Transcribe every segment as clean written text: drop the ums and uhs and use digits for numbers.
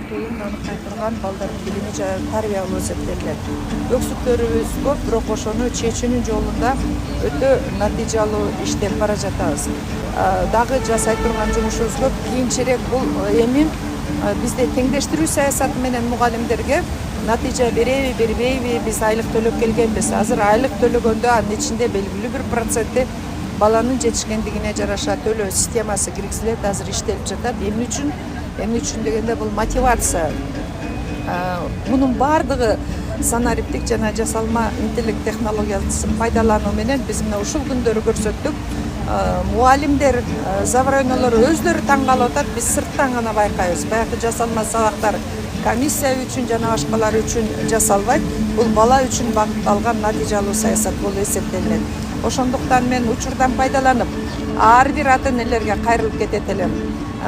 тартуулун аныктай турган балдардын билими жана тарбиялоо эсептелет. Өксүктөрүбүз көп, бирок ошону чечүүнүн жолунда өтө натыйжалуу иштеп бара жатабыз. Дагы жасай турган жумушубуз көп. Кийинчерээк бул эми бизде теңдештирүү саясаты менен мугалимдерге натыйжа береби, бербейби, биз айлык төлөп келгенбиз. Азыр айлык төлөгөндө анын ичинде белгилүү бир проценти баланын жетишкендигине жараша төлөө системасы киргизилет, азыр иштелип жатат. Эмне үчүн дегенде бул мотивация. Мунун баардыгы санариптик жана жасалма интеллект технологиясын пайдалануу менен биз мына ушул күндөрү көрсөттүк. Мугалимдер, завраөнөлөр өздөрү таң калып атат, биз сырттан гана байкайбыз. Баягы жасалма сабактар комиссия үчүн жана башкалар үчүн жасалбайт. Бул бала үчүн багытталган натыйжалуу саясат болуп эсептелинет. Ошондуктан мен учурдан пайдаланып, ар бир ата-энелерге кайрылып кетет элем.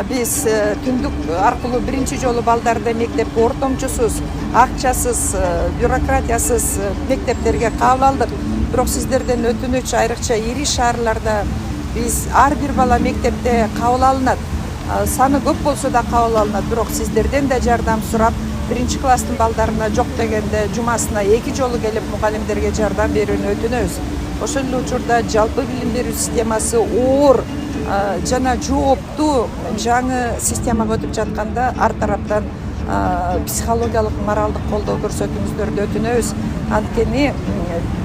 Биз түндүк аркылуу биринчи жолу балдарды мектепке ортомчусуз, акчасыз, бюрократиясыз мектептерге кабыл алдык. Бирок сиздерден өтүнүч, айрыкча ири шаарларда биз ар бир бала мектепте кабыл алынат. Саны көп болсо да кабыл алынат, бирок сиздерден да жардам сурап, биринчи класстын балдарына жок дегенде жумасына 2 жолу келип мугалимдерге жардам берүүнү өтүнөбүз. Ошол эле учурда жалпы билим берүү системасы оор жана жооптуу жаңы системага өтүп жатканда ар тараптан психологиялык, моралдык колдоо көрсөтүүңүздөрдү өтүнөбүз. Анткени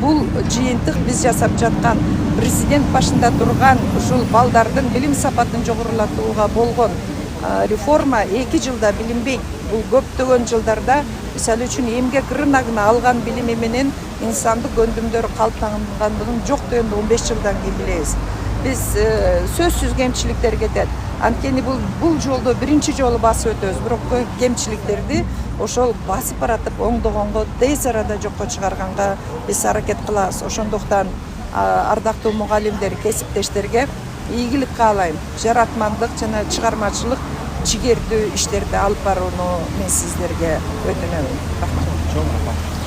бул жыйынтык биз жасап жаткан президент башында турган ушул балдардын билим сапатын жогорулатууга болгон реформа 2 жылда билинбейт. Бул көптөгөн жылдарда мисалы үчүн эмгек рыногуна алган билими менен инсандык өндүмдөр калыптангандыгын жок дегенде 15 жылдан кийин билебиз. Биз сөзсүз кемчиликтер кетет. Анткени бул жолдо биринчи жолу басып өтөбүз, бирок кемчиликтерди ошол басып баратып оңдогонго тез арада жокко чыгарганга биз аракет кылабыз. Ошондуктан ардактуу мугалимдер, кесиптештерге ийгилик каалайм. Жаратмандык жана чыгармачылык жигердүү иштерди алып барууну мен сиздерге өтүнөм. Рахмат.